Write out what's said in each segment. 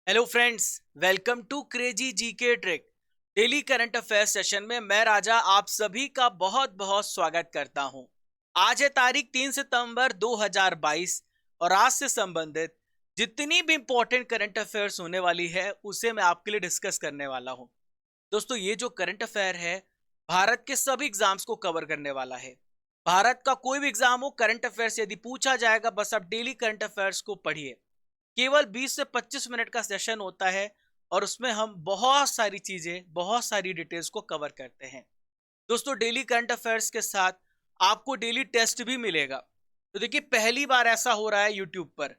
Hello friends, welcome to crazy GK trick. Daily current affairs session में मैं राजा आप सभी का बहुत बहुत स्वागत करता हूं। आज है तारीख 3 सितंबर 2022 और आज से संबंधित जितनी भी इंपॉर्टेंट करंट अफेयर्स होने वाली है उसे मैं आपके लिए डिस्कस करने वाला हूं। दोस्तों, ये जो करंट अफेयर है भारत के सभी एग्जाम्स को कवर करने वाला है। भारत का कोई भी एग्जाम हो, करंट अफेयर्स यदि पूछा जाएगा, बस आप डेली करंट अफेयर्स को पढ़िए। केवल 20 से 25 मिनट का सेशन होता है और उसमें हम बहुत सारी चीजें, बहुत सारी डिटेल्स को कवर करते हैं। दोस्तों, डेली करंट अफेयर्स के साथ आपको डेली टेस्ट भी मिलेगा। तो देखिए, पहली बार ऐसा हो रहा है यूट्यूब पर,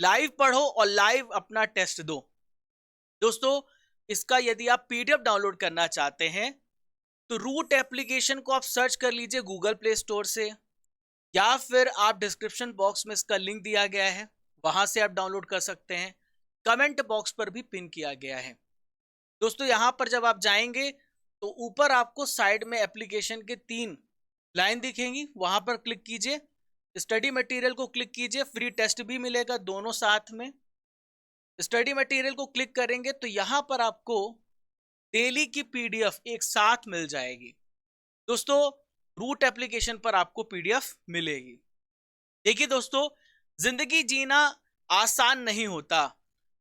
लाइव पढ़ो और लाइव अपना टेस्ट दो। दोस्तों, इसका यदि आप पीडीएफ डाउनलोड करना चाहते हैं तो रूट एप्लीकेशन को आप सर्च कर लीजिए गूगल प्ले स्टोर से, या फिर आप डिस्क्रिप्शन बॉक्स में इसका लिंक दिया गया है, वहां से आप डाउनलोड कर सकते हैं। कमेंट बॉक्स पर भी पिन किया गया है। दोस्तों, यहां पर जब आप जाएंगे तो ऊपर आपको साइड में एप्लीकेशन के 3 लाइन दिखेंगी, वहां पर क्लिक कीजिए। स्टडी मटेरियल को क्लिक कीजिए, फ्री टेस्ट भी मिलेगा दोनों साथ में। स्टडी मटेरियल को क्लिक करेंगे तो यहां पर आपको डेली की पीडीएफ एक साथ मिल जाएगी। दोस्तों, रूट एप्लीकेशन पर आपको पीडीएफ मिलेगी। देखिए दोस्तों, जिंदगी जीना आसान नहीं होता,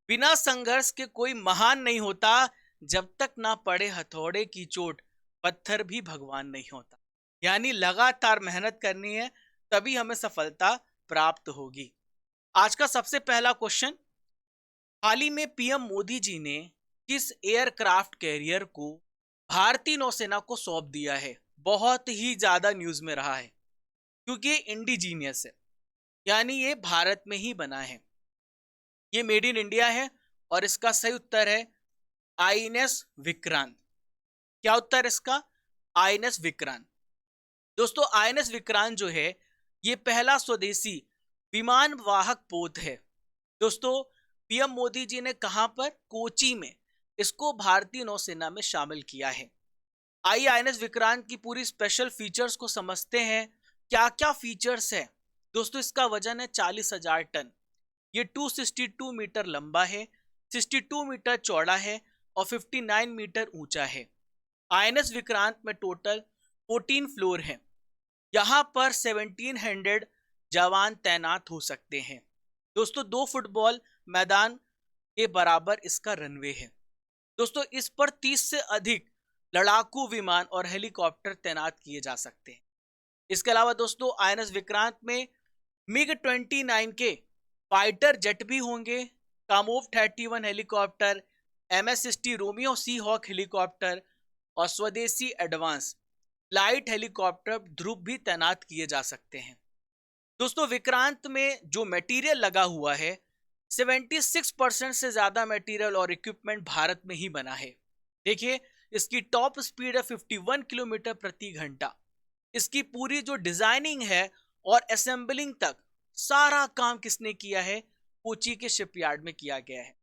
बिना संघर्ष के कोई महान नहीं होता, जब तक ना पड़े हथौड़े की चोट पत्थर भी भगवान नहीं होता। यानी लगातार मेहनत करनी है, तभी हमें सफलता प्राप्त होगी। आज का सबसे पहला क्वेश्चन, हाल ही में पीएम मोदी जी ने किस एयरक्राफ्ट कैरियर को भारतीय नौसेना को सौंप दिया है? बहुत ही ज्यादा न्यूज में रहा है क्योंकि ये इंडिजीनियस है, यानी ये भारत में ही बना है, ये मेड इन इंडिया है। और इसका सही उत्तर है आईएनएस विक्रांत। क्या उत्तर है इसका? आईएनएस विक्रांत। दोस्तों, आईएनएस विक्रांत जो है ये पहला स्वदेशी विमान वाहक पोत है। दोस्तों, पीएम मोदी जी ने कहां पर? कोची में इसको भारतीय नौसेना में शामिल किया है। आइए आईएनएस विक्रांत की पूरी स्पेशल फीचर्स को समझते हैं। क्या क्या फीचर्स है? दोस्तों, इसका वजन है 40,000 टन। ये 262 मीटर लंबा है, 62 मीटर चौड़ा है और 59 मीटर ऊंचा है। आईएनएस विक्रांत में टोटल 14 फ्लोर हैं। यहां पर 1700 जवान तैनात हो सकते हैं। दोस्तों, 2 फुटबॉल मैदान के बराबर इसका रनवे है। दोस्तों, इस पर 30 से अधिक लड़ाकू विमान और हेलीकॉप्टर तैनात किए जा सकते हैं। इसके अलावा दोस्तों, आईएनएस विक्रांत में मिग 29 के फाइटर जेट भी होंगे, कामोव 31 हेलीकॉप्टर, MS-60 रोमियो सी हॉक हेलीकॉप्टर और स्वदेशी एडवांस लाइट हेलीकॉप्टर ध्रुव भी तैनात किए जा सकते हैं। दोस्तों, विक्रांत में जो मटेरियल लगा हुआ है, 76% से ज्यादा मटेरियल और इक्विपमेंट भारत में ही बना है। देखिए, इसकी टॉप स्पीड है 51 किलोमीटर प्रति घंटा। इसकी पूरी जो डिजाइनिंग है और असेंबलिंग तक सारा काम किसने किया है? कोची के शिपयार्ड में किया गया है।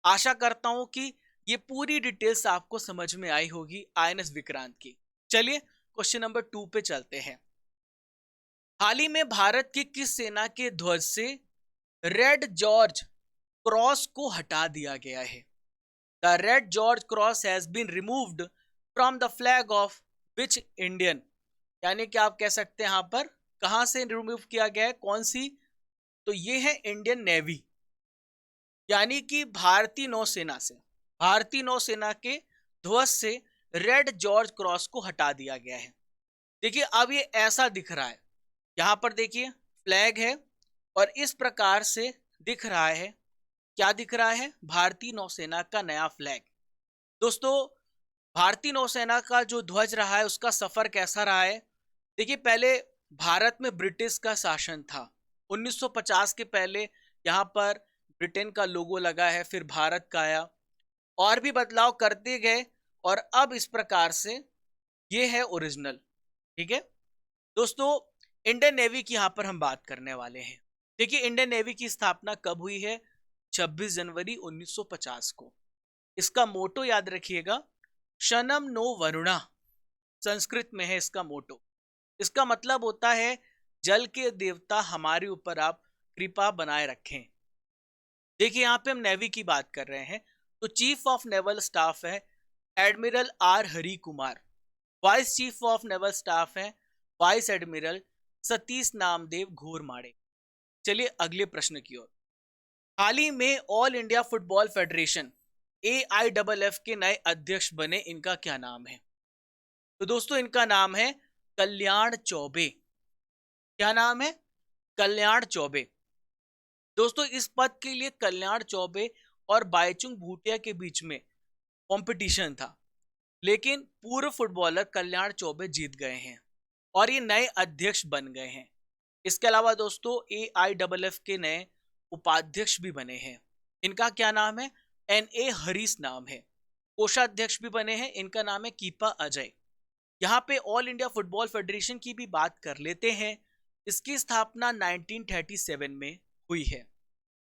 आशा करता हूं कि ये पूरी डिटेल्स आपको समझ में आई होगी आईएनएस विक्रांत की। चलिए क्वेश्चन नंबर 2 पे चलते हैं। हाल ही में भारत की किस सेना के ध्वज से रेड जॉर्ज क्रॉस को हटा दिया गया है? The red George cross has been removed from the flag of which Indian? यानी कि आप कह सकते हैं यहां पर कहां से रिमूव किया गया है, कौन सी? तो ये है इंडियन नेवी, यानी कि भारतीय नौसेना से, भारतीय नौसेना के ध्वज से रेड जॉर्ज क्रॉस को हटा दिया गया है। देखिए, अब ये ऐसा दिख रहा है, यहां पर देखिए फ्लैग है और इस प्रकार से दिख रहा है। क्या दिख रहा है? भारतीय नौसेना का नया फ्लैग। दोस्तों, भारतीय नौसेना का जो ध्वज रहा है उसका सफर कैसा रहा है? देखिए, पहले भारत में ब्रिटिश का शासन था। 1950 के पहले यहाँ पर ब्रिटेन का लोगो लगा है, फिर भारत का आया, और भी बदलाव करते गए और अब इस प्रकार से ये है ओरिजिनल। ठीक है दोस्तों, इंडियन नेवी की यहाँ पर हम बात करने वाले हैं। देखिए, इंडियन नेवी की स्थापना कब हुई है? 26 जनवरी 1950 को। इसका मोटो याद रखिएगा, शनम नो वरुणा, संस्कृत में है इसका मोटो। इसका मतलब होता है जल के देवता हमारे ऊपर आप कृपा बनाए रखें। देखिए यहाँ पे हम नेवी की बात कर रहे हैं, तो चीफ ऑफ नेवल स्टाफ है admiral R Hari Kumar. Vice chief of naval staff है वाइस एडमिरल सतीश नामदेव घोरमाड़े। चलिए अगले प्रश्न की ओर। हाल ही में all India football federation AIFF के नए अध्यक्ष बने, इनका क्या नाम है? तो दोस्तों इनका नाम है कल्याण चौबे। क्या नाम है? कल्याण चौबे। दोस्तों इस पद के लिए कल्याण चौबे और बाईचुंग भूटिया के बीच में कंपटीशन था, लेकिन पूर्व फुटबॉलर कल्याण चौबे जीत गए हैं और ये नए अध्यक्ष बन गए हैं। इसके अलावा दोस्तों AIFF के नए उपाध्यक्ष भी बने हैं। इनका क्या नाम है? NA हरीश नाम है। कोषाध्यक्ष भी बने हैं, इनका नाम है कीपा अजय। यहाँ पे ऑल इंडिया फुटबॉल फेडरेशन की भी बात कर लेते हैं। इसकी स्थापना 1937 में हुई है।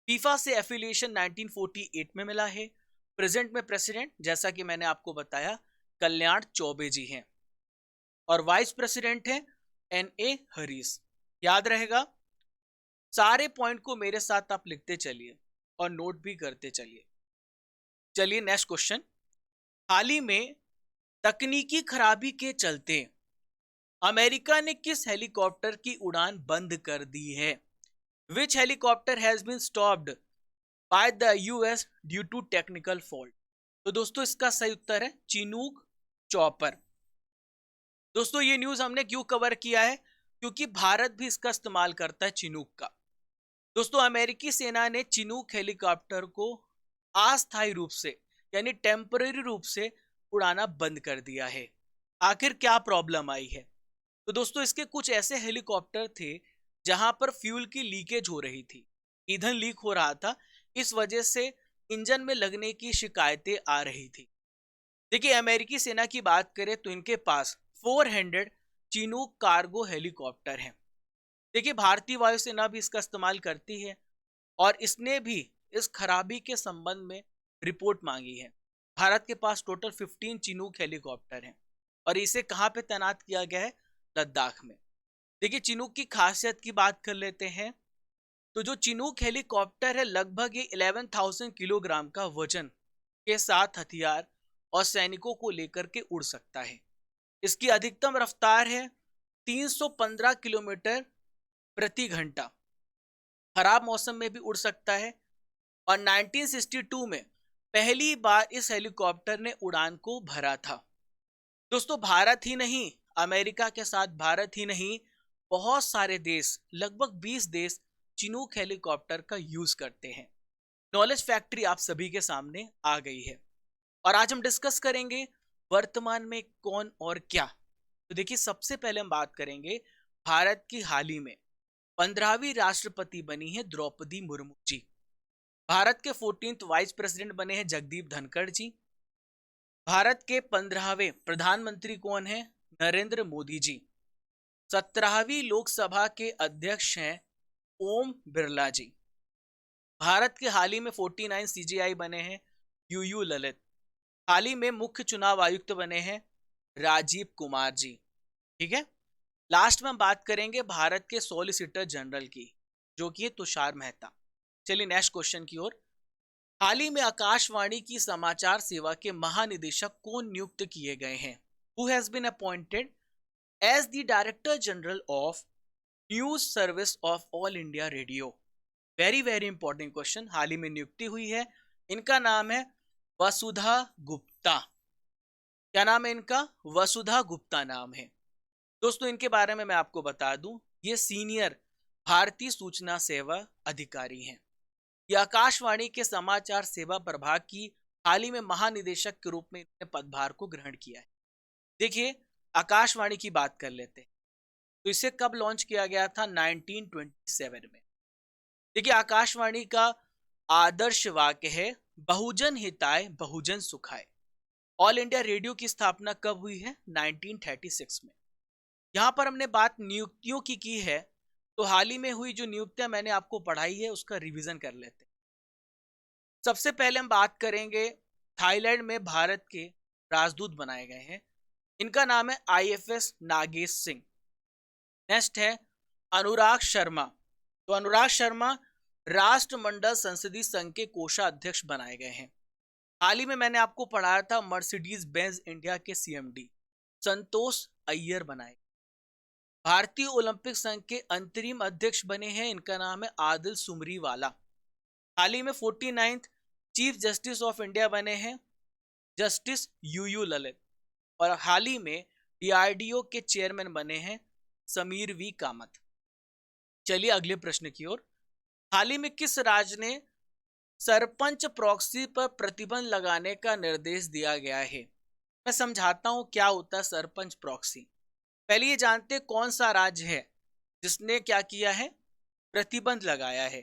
फीफा से एफिलिएशन 1948 में मिला है। प्रेजेंट में प्रेसिडेंट, जैसा कि मैंने आपको बताया, कल्याण चौबे जी हैं और वाइस प्रेसिडेंट हैं NA हरीश। याद रहेगा, सारे पॉइंट को मेरे साथ आप लिखते चलिए और नोट भी करते चलिए। चलिए नेक्स्ट क्वेश्चन। हाल ही में तकनीकी खराबी के चलते अमेरिका ने किस हेलीकॉप्टर की उड़ान बंद कर दी है? Which helicopter has been stopped by the US due to technical fault? तो दोस्तों इसका सही उत्तर है चिनूक चॉपर। दोस्तों ये न्यूज हमने क्यों कवर किया है? क्योंकि भारत भी इसका इस्तेमाल करता है चिनूक का। दोस्तों अमेरिकी सेना ने चिनूक हेलीकॉप्टर को अस्थायी रूप से यानी टेम्पररी रूप से उड़ाना बंद कर दिया है। आखिर क्या प्रॉब्लम आई है? तो दोस्तों इसके कुछ ऐसे हेलीकॉप्टर थे जहां पर फ्यूल की लीकेज हो रही थी, ईंधन लीक हो रहा था, इस वजह से इंजन में लगने की शिकायतें आ रही थी। देखिए अमेरिकी सेना की बात करें तो इनके पास 400 चिनूक कार्गो हेलीकॉप्टर हैं। देखिए भारतीय वायुसेना भी इसका इस्तेमाल करती है और इसने भी इस खराबी के संबंध में रिपोर्ट मांगी है। भारत के पास टोटल 15 चिनूक हेलीकॉप्टर हैं और इसे कहां पे तैनात किया गया है? लद्दाख में। देखिए चिनूक की खासियत की बात कर लेते हैं। तो जो चिनूक हेलीकॉप्टर है लगभग ये 11,000 किलोग्राम का वजन के साथ हथियार और सैनिकों को लेकर के उड़ सकता है। इसकी अधिकतम रफ्तार है 315 किलोमीटर प्रति घंटा। खराब मौसम में भी उड़ सकता है और 1962 में पहली बार इस हेलीकॉप्टर ने उड़ान को भरा था। दोस्तों भारत ही नहीं, अमेरिका के साथ भारत ही नहीं, बहुत सारे देश, लगभग 20 देश चिनूक हेलीकॉप्टर का यूज करते हैं। नॉलेज फैक्ट्री आप सभी के सामने आ गई है और आज हम डिस्कस करेंगे वर्तमान में कौन और क्या। तो देखिए सबसे पहले हम बात करेंगे भारत की हाल ही में 15वीं राष्ट्रपति बनी है द्रौपदी मुर्मू जी। भारत के 14th वाइस प्रेसिडेंट बने हैं जगदीप धनखड़ जी। भारत के 15वें प्रधानमंत्री कौन है? नरेंद्र मोदी जी। 17वीं लोकसभा के अध्यक्ष हैं ओम बिरला जी। भारत के हाल ही में 49 CGI बने हैं UU ललित। हाल ही में मुख्य चुनाव आयुक्त बने हैं राजीव कुमार जी। ठीक है, लास्ट में हम बात करेंगे भारत के सॉलिसिटर जनरल की, जो कि है तुषार मेहता। चलिए नेक्स्ट क्वेश्चन की ओर। हाल ही में आकाशवाणी की समाचार सेवा के महानिदेशक कौन नियुक्त किए गए हैं? Who has been appointed as the Director General of News Service of All India Radio? Very important question. हाल ही में नियुक्ति हुई है, इनका नाम है वसुधा गुप्ता। क्या नाम है इनका? वसुधा गुप्ता नाम है। दोस्तों इनके बारे में मैं आपको बता दूं, ये सीनियर भारतीय सूचना सेवा अधिकारी हैं। ये आकाशवाणी के समाचार सेवा प्रभाग की हाल ही में महानिदेशक के रूप में इन्होंने पदभार को ग्रहण किया है। देखिए आकाशवाणी की बात कर लेते हैं, तो इसे कब लॉन्च किया गया था? 1927 में। देखिए आकाशवाणी का आदर्श वाक्य है बहुजन हिताय बहुजन सुखाय। ऑल इंडिया रेडियो की स्थापना कब हुई है? 1936 में। यहां पर हमने बात नियुक्तियों की है, तो हाल ही में हुई जो नियुक्तियां मैंने आपको पढ़ाई है उसका रिवीजन कर लेते हैं। सबसे पहले हम बात करेंगे थाईलैंड में भारत के राजदूत बनाए गए हैं, इनका नाम है IFS नागेश सिंह। नेक्स्ट है अनुराग शर्मा। तो अनुराग शर्मा राष्ट्रमंडल संसदीय संघ के कोषाध्यक्ष बनाए गए हैं। हाल ही में मैंने आपको पढ़ाया था मर्सिडीज बेंज इंडिया के सीएमडी संतोष अय्यर बनाए। भारतीय ओलंपिक संघ के अंतरिम अध्यक्ष बने हैं, इनका नाम है आदिल सुमरीवाला। हाल ही में 49th chief justice of India बने हैं जस्टिस यूयू ललित। और हाल ही में डीआरडीओ के चेयरमैन बने हैं समीर वी कामत। चलिए अगले प्रश्न की ओर। हाल ही में किस राज्य ने सरपंच प्रॉक्सी पर प्रतिबंध लगाने का निर्देश दिया गया है? मैं समझाता हूं क्या होता है सरपंच प्रॉक्सी। पहले ये जानते कौन सा राज्य है जिसने क्या किया है, प्रतिबंध लगाया है,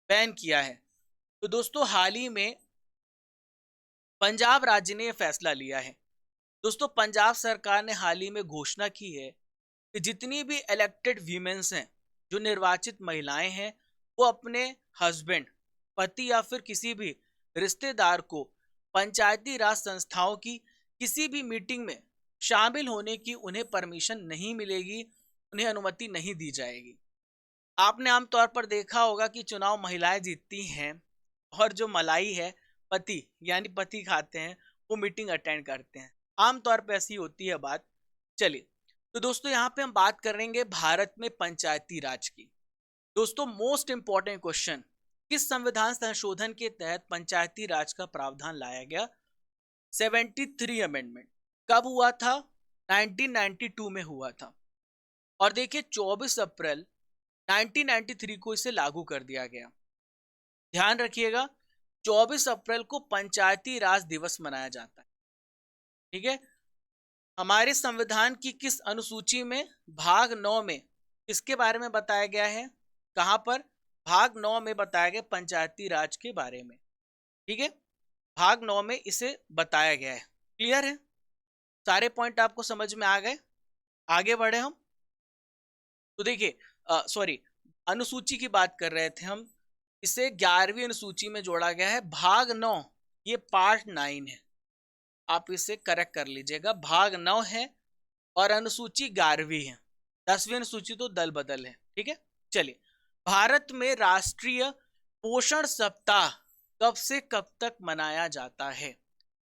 बैन किया है। तो दोस्तों हाल ही में पंजाब राज्य ने यह फैसला लिया है। दोस्तों पंजाब सरकार ने हाल ही में घोषणा की है कि जितनी भी इलेक्टेड वीमेंस हैं, जो निर्वाचित महिलाएं हैं, वो अपने हस्बैंड, पति या फिर किसी भी रिश्तेदार को पंचायती राज संस्थाओं की किसी भी मीटिंग में शामिल होने की उन्हें परमिशन नहीं मिलेगी, उन्हें अनुमति नहीं दी जाएगी। आपने आमतौर पर देखा होगा कि चुनाव महिलाएं जीतती हैं और जो मलाई है पति यानी पति खाते हैं, वो मीटिंग अटेंड करते हैं। आमतौर पर ऐसी होती है बात। चलिए तो दोस्तों यहाँ पे हम बात करेंगे भारत में पंचायती राज की। दोस्तों मोस्ट इंपॉर्टेंट क्वेश्चन, किस संविधान संशोधन के तहत पंचायती राज का प्रावधान लाया गया? 73 अमेंडमेंट। कब हुआ था? 1992 में हुआ था। और देखिए 24 अप्रैल 1993 को इसे लागू कर दिया गया। ध्यान रखिएगा 24 अप्रैल को पंचायती राज दिवस मनाया जाता है। ठीक है, हमारे संविधान की किस अनुसूची में भाग 9 में इसके बारे में बताया गया है? कहां पर? भाग 9 में बताया गया पंचायती राज के बारे में। ठीक है, भाग 9 में इसे बताया गया है। क्लियर है? सारे पॉइंट आपको समझ में आ गए? आगे बढ़े हम। तो देखिए सॉरी, अनुसूची की बात कर रहे थे हम, इसे 11वीं अनुसूची में जोड़ा गया है। भाग 9 ये पार्ट 9 है, आप इसे करेक्ट कर लीजिएगा। भाग 9 है और अनुसूची 11वीं है। 10वीं अनुसूची तो दल बदल है। ठीक है, चलिए भारत में राष्ट्रीय पोषण सप्ताह कब से कब तक मनाया जाता है?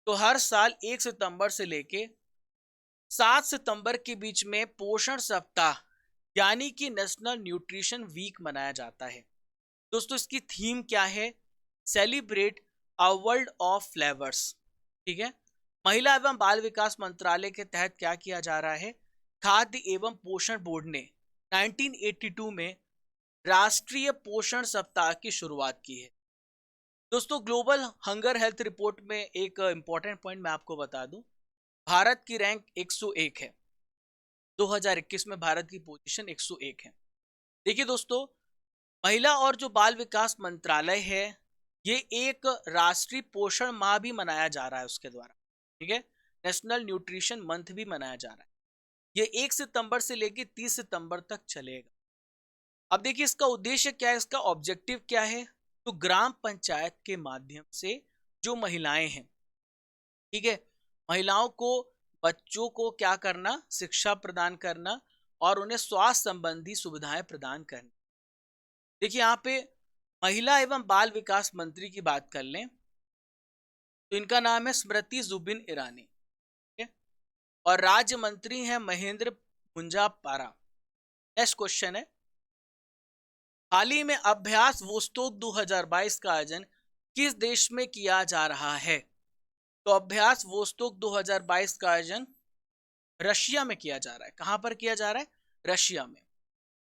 तो हर साल 1 सितंबर से लेके 7 सितंबर के बीच में पोषण सप्ताह यानी कि नेशनल न्यूट्रिशन वीक मनाया जाता है। दोस्तों इसकी थीम क्या है? Celebrate a world of flavours. ठीक है, महिला एवं बाल विकास मंत्रालय के तहत क्या किया जा रहा है? खाद्य एवं पोषण बोर्ड ने 1982 में राष्ट्रीय पोषण सप्ताह की शुरुआत की है। दोस्तों ग्लोबल हंगर हेल्थ रिपोर्ट में एक इंपॉर्टेंट पॉइंट मैं आपको बता दूं, भारत की रैंक 101 है। 2021 में भारत की पोजीशन 101 है। देखिए दोस्तों, महिला और जो बाल विकास मंत्रालय है, ये एक राष्ट्रीय पोषण माह भी मनाया जा रहा है उसके द्वारा। ठीक है, नेशनल न्यूट्रिशन मंथ भी मनाया जा रहा है। ये 1 सितंबर से लेकर 30 सितंबर तक चलेगा। अब देखिए इसका उद्देश्य क्या है, इसका ऑब्जेक्टिव क्या है? तो ग्राम पंचायत के माध्यम से जो महिलाएं हैं, ठीक है, महिलाओं को, बच्चों को क्या करना? शिक्षा प्रदान करना और उन्हें स्वास्थ्य संबंधी सुविधाएं प्रदान करना। देखिए यहाँ पे महिला एवं बाल विकास मंत्री की बात कर लें तो इनका नाम है स्मृति जुबिन ईरानी। ठीक है, और राज्य मंत्री हैं महेंद्र मुंजापारा। नेक्स्ट क्वेश्चन है, हाल ही में अभ्यास वोस्टोक 2022 का आयोजन किस देश में किया जा रहा है? तो अभ्यास वोस्टोक 2022 का आयोजन रशिया में किया जा रहा है। कहां पर किया जा रहा है? रशिया में।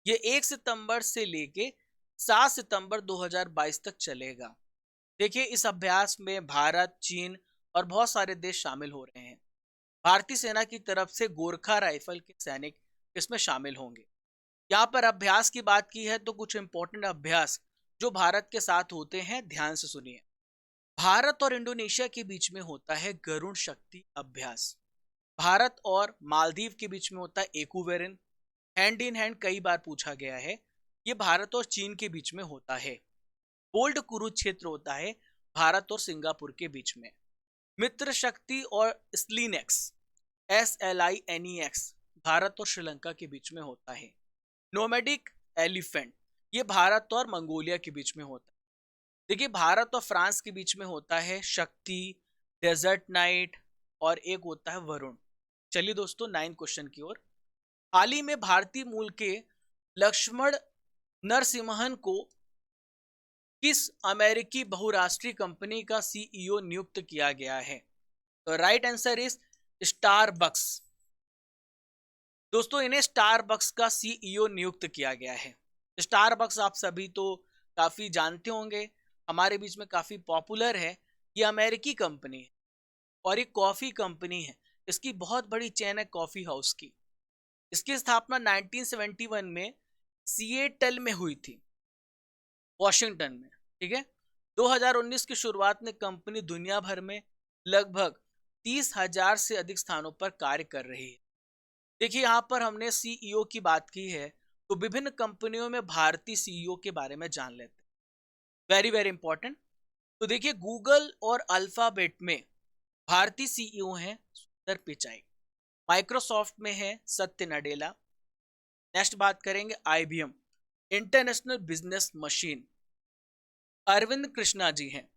ये 1 सितंबर से लेके 7 सितंबर 2022 तक चलेगा। देखिए इस अभ्यास में भारत, चीन और बहुत सारे देश शामिल हो रहे हैं। भारतीय सेना की तरफ से गोरखा राइफल के सैनिक इसमें शामिल होंगे। यहाँ पर अभ्यास की बात की है तो कुछ इंपॉर्टेंट अभ्यास जो भारत के साथ होते हैं, ध्यान से सुनिए। भारत और इंडोनेशिया के बीच में होता है गरुण शक्ति अभ्यास। भारत और मालदीव के बीच में होता है एकूवेरिन। हैंड इन हैंड कई बार पूछा गया है, ये भारत और चीन के बीच में होता है। बोल्ड कुरुक्षेत्र होता है भारत और सिंगापुर के बीच में। मित्र शक्ति और स्लिनेक्स, SLINEX, भारत और श्रीलंका के बीच में होता है। नोमैडिक एलिफेंट ये भारत और मंगोलिया के बीच में होता है। देखिए भारत और फ्रांस के बीच में होता है शक्ति, डेजर्ट नाइट और एक होता है वरुण। चलिए दोस्तों 9 क्वेश्चन की ओर। हाल ही में भारतीय मूल के लक्ष्मण नरसिम्हन को किस अमेरिकी बहुराष्ट्रीय कंपनी का सीईओ नियुक्त किया गया है? तो राइट आंसर इज स्टारबक्स। दोस्तों इन्हें स्टारबक्स का सीईओ नियुक्त किया गया है। स्टारबक्स आप सभी तो काफी जानते होंगे, हमारे बीच में काफी पॉपुलर है। ये अमेरिकी कंपनी है और एक कॉफी कंपनी है। इसकी बहुत बड़ी चेन है कॉफी हाउस की। इसकी स्थापना 1971 में सिएटल में हुई थी, वॉशिंगटन में। ठीक है, 2019 की शुरुआत में कंपनी दुनिया भर में लगभग 30,000 से अधिक स्थानों पर कार्य कर रही है। देखिए यहाँ पर हमने सीईओ की बात की है, तो विभिन्न कंपनियों में भारतीय सीईओ के बारे में जान लेते हैं। Very very important. तो देखिए गूगल और अल्फाबेट में भारतीय सीईओ हैं सुंदर पिचाई। माइक्रोसॉफ्ट में है सत्य नडेला। नेक्स्ट बात करेंगे IBM, international business machine, Arvind Krishna ji हैं।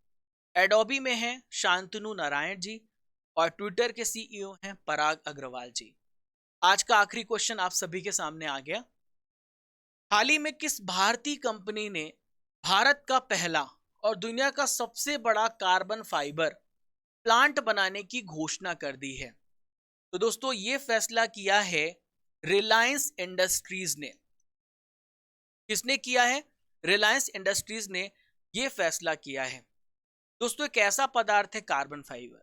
एडोबी में हैं शांतनु नारायण जी और ट्विटर के सीईओ हैं पराग अग्रवाल जी। आज का आखिरी क्वेश्चन आप सभी के सामने आ गया। हाल ही में किस भारतीय कंपनी ने भारत का पहला और दुनिया का सबसे बड़ा कार्बन फाइबर प्लांट बनाने की घोषणा कर दी है? तो दोस्तों ये फैसला किया है रिलायंस इंडस्ट्रीज ने। किसने किया है? रिलायंस इंडस्ट्रीज ने यह फैसला किया है। दोस्तों एक ऐसा पदार्थ है कार्बन फाइबर,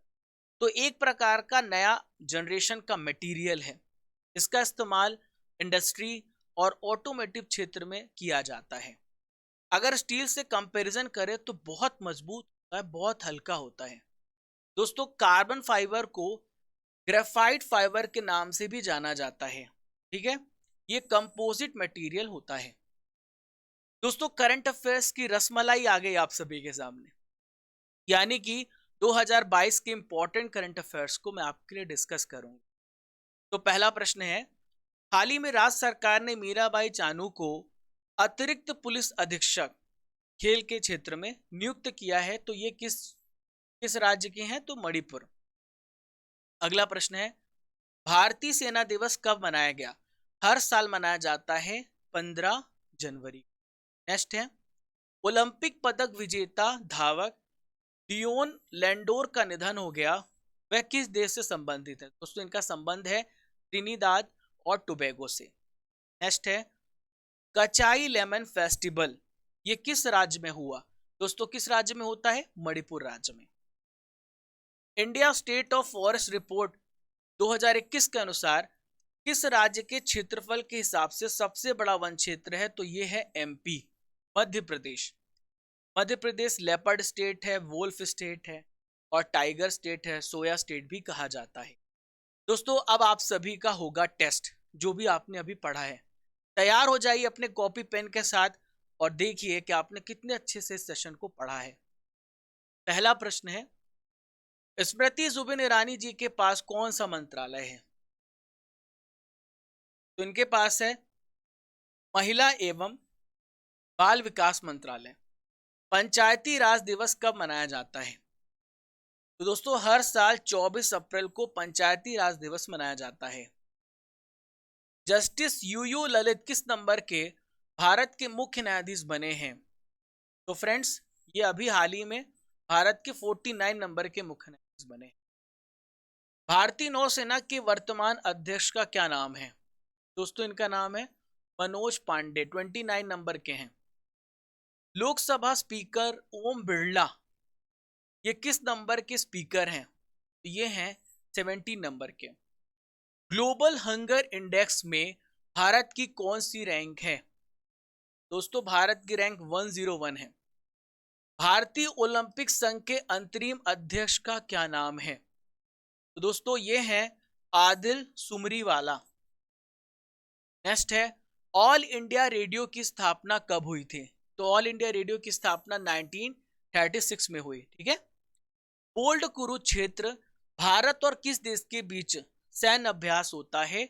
तो एक प्रकार का नया जनरेशन का मटेरियल है। इसका इस्तेमाल इंडस्ट्री और ऑटोमोटिव क्षेत्र में किया जाता है। अगर स्टील से कंपैरिजन करें तो बहुत मजबूत होता है, बहुत हल्का होता है। दोस्तों कार्बन फाइबर को ग्रेफाइट फाइबर के नाम से भी जाना जाता है। ठीक है, ये कंपोजिट मटेरियल होता है। दोस्तों करंट अफेयर्स की रसमलाई आ गई आप सभी के सामने, यानी कि 2022 के इंपॉर्टेंट करंट अफेयर्स को मैं आपके लिए डिस्कस करूंगा। तो पहला प्रश्न है, हाल ही में राज्य सरकार ने मीराबाई चानू को अतिरिक्त पुलिस अधीक्षक खेल के क्षेत्र में नियुक्त किया है, तो ये किस राज्य के हैं? तो मणिपुर। अगला प्रश्न है, भारतीय सेना दिवस कब मनाया गया? हर साल मनाया जाता है 15 जनवरी। नेक्स्ट है, ओलंपिक पदक विजेता धावक डियोन लैंडोर का निधन हो गया, वह किस देश से संबंधित है? दोस्तों इनका संबंध है ट्रिनिदाद और टोबैगो से। नेक्स्ट है, कचाई लेमन फेस्टिवल ये किस राज्य में हुआ? दोस्तों किस राज्य में होता है? मणिपुर राज्य में। India state of forest report 2021 के अनुसार किस राज्य के क्षेत्रफल के हिसाब से सबसे बड़ा वन क्षेत्र है? तो ये है MP, Madhya Pradesh. Madhya Pradesh leopard state है, वोल्फ स्टेट है और टाइगर स्टेट है, सोया स्टेट भी कहा जाता है। दोस्तों अब आप सभी का होगा टेस्ट, जो भी आपने अभी पढ़ा है। तैयार हो जाइए अपने कॉपी पेन के साथ और देखिए कि आपने कितने अच्छे से इस सेशन को पढ़ा है। पहला प्रश्न है, स्मृति जुबिन ईरानी जी के पास कौन सा मंत्रालय है? तो इनके पास है महिला एवं बाल विकास मंत्रालय। पंचायती राज दिवस कब मनाया जाता है? तो दोस्तों हर साल 24 अप्रैल को पंचायती राज दिवस मनाया जाता है। जस्टिस यूयू ललित किस नंबर के भारत के मुख्य न्यायाधीश बने हैं? तो फ्रेंड्स ये अभी हाल ही में भारत के 49 नंबर के मुख्य न्यायाधीश बने। भारतीय नौसेना के वर्तमान अध्यक्ष का क्या नाम है? दोस्तों इनका नाम है मनोज पांडे, 29 नंबर के हैं। लोकसभा स्पीकर ओम बिरला ये किस नंबर के स्पीकर हैं? ये हैं 17 नंबर के। ग्लोबल हंगर इंडेक्स में भारत की कौन सी रैंक है? दोस्तों भारत की रैंक 101 है। भारतीय ओलंपिक संघ के अंतरिम अध्यक्ष का क्या नाम है? तो दोस्तों ये है आदिल सुमरीवाला। नेक्स्ट है, ऑल इंडिया रेडियो की स्थापना कब हुई थी? तो ऑल इंडिया रेडियो की स्थापना 1936 में हुई। ठीक है, पोल्ड कुरुक्षेत्र भारत और किस देश के बीच सैन्य अभ्यास होता है?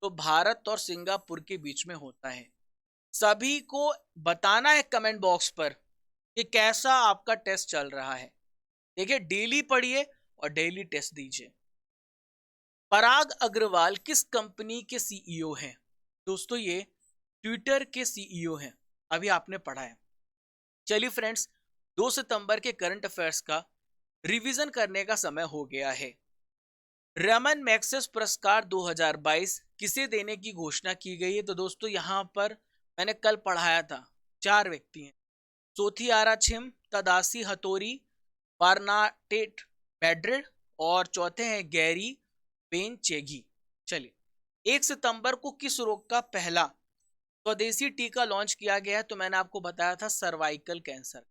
तो भारत और सिंगापुर के बीच में होता है। सभी को बताना है कमेंट बॉक्स पर कि कैसा आपका टेस्ट चल रहा है। देखिए, डेली पढ़िए और डेली टेस्ट दीजिए। पराग अग्रवाल किस कंपनी के सीईओ हैं? दोस्तों, ये ट्विटर के सीईओ हैं। अभी आपने पढ़ा है। चलिए फ्रेंड्स, 2 सितंबर के करंट अफेयर्स का रिवीजन करने का समय हो गया है। रमन मैग्सेस पुरस्कार 2022 किसे देने की घोषणा की गई है? तो दोस्तों, यहां पर मैंने कल पढ़ाया था, 4 व्यक्ति हैं। सोथियारा छिम, तदासी हथोरी, बार्नाटेट मैड्रिड और चौथे हैं गैरी बेनचेगी। चलिए, 1 सितंबर को किस रोग का पहला स्वदेशी टीका लॉन्च किया गया है? तो मैंने आपको बताया था, सर्वाइकल कैंसर।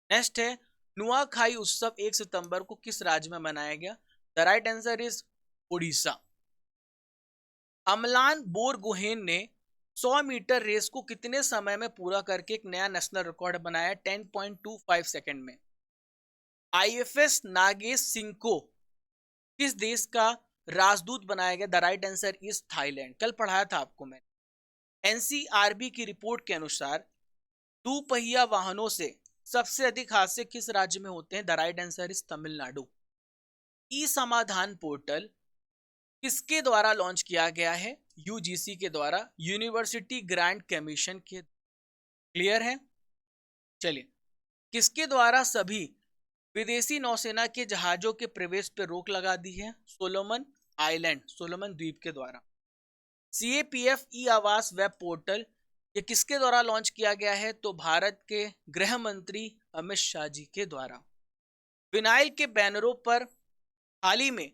नेक्स्ट है, नुआखाई उत्सव 1 सितंबर को किस राज्य में मनाया गया? The right answer is Orissa. Amlan Borgohain ने 100 मीटर रेस को कितने समय में पूरा करके एक नया नेशनल रिकॉर्ड बनाया? 10.25 सेकंड में। आईएफएस नागेश सिंह को किस देश का राजदूत बनाया गया? The right answer is Thailand. कल पढ़ाया था आपको मैंने। एनसीआरबी की रिपोर्ट के अनुसार दुपहिया वाहनों से सबसे अधिक हादसे किस राज्य में होते हैं? The right answer is Tamil Nadu. E Samadhan portal किसके द्वारा लॉन्च किया गया है? यूजीसी के द्वारा, यूनिवर्सिटी ग्रांट कमीशन के। क्लियर है? चलिए, किसके द्वारा सभी विदेशी नौसेना के जहाजों के प्रवेश पर रोक लगा दी है? सोलोमन आइलैंड, सोलोमन द्वीप के द्वारा। सीएपीएफ ई आवास वेब पोर्टल ये किसके द्वारा लॉन्च किया गया है? तो भारत के गृह मंत्री अमित शाह जी के द्वारा। विनाइल के बैनरों पर हाल ही में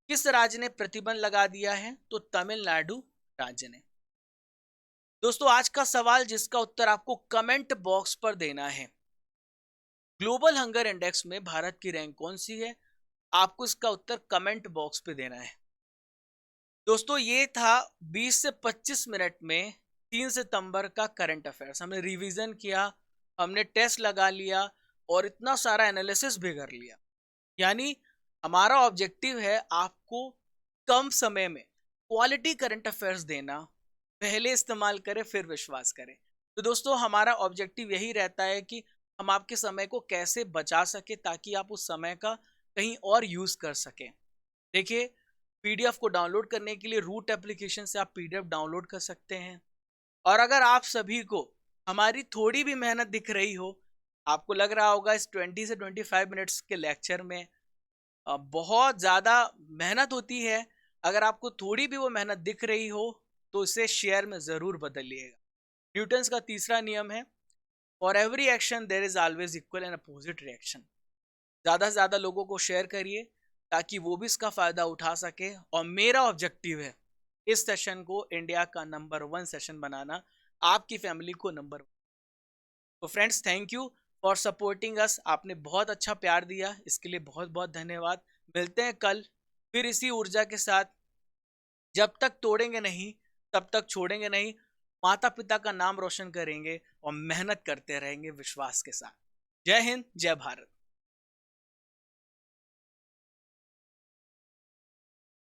किस राज्य ने प्रतिबंध लगा दिया है? तो तमिलनाडु राज्य ने। दोस्तों, आज का सवाल जिसका उत्तर आपको कमेंट बॉक्स पर देना है, ग्लोबल हंगर इंडेक्स में भारत की रैंक कौन सी है? आपको इसका उत्तर कमेंट बॉक्स पे देना है। दोस्तों, ये था 20 से 25 मिनट में 3 सितंबर का करंट अफेयर्स। हमने रिवीजन किया, हमने टेस्ट लगा लिया और इतना सारा एनालिसिस भी कर लिया। यानी हमारा ऑब्जेक्टिव है आपको कम समय में क्वालिटी करंट अफेयर्स देना। पहले इस्तेमाल करें फिर विश्वास करें। तो दोस्तों, हमारा ऑब्जेक्टिव यही रहता है कि हम आपके समय को कैसे बचा सके ताकि आप उस समय का कहीं और यूज कर सकें। देखिए, पीडीएफ को डाउनलोड करने के लिए रूट एप्लीकेशन से आप पीडीएफ डाउनलोड कर सकते हैं। और अगर आप सभी को हमारी थोड़ी भी मेहनत दिख रही हो, आपको लग रहा होगा इस 20 से 25 मिनट्स के लेक्चर में बहुत ज़्यादा मेहनत होती है, अगर आपको थोड़ी भी वो मेहनत दिख रही हो तो इसे शेयर में ज़रूर बदलिएगा। न्यूटन्स का तीसरा नियम है, for every action there is always equal and opposite reaction. ज़्यादा से ज़्यादा लोगों को शेयर करिए ताकि वो भी इसका फ़ायदा उठा सके। और मेरा ऑब्जेक्टिव है इस सेशन को इंडिया का नंबर 1 सेशन बनाना, आपकी फैमिली को नंबर 1। तो friends, thank you for supporting us. आपने बहुत अच्छा प्यार दिया, इसके लिए बहुत बहुत धन्यवाद। मिलते हैं कल फिर इसी ऊर्जा के साथ। जब तक तोड़ेंगे नहीं तब तक छोड़ेंगे नहीं। माता पिता का नाम रोशन करेंगे और मेहनत करते रहेंगे विश्वास के साथ। जय हिंद, जय भारत।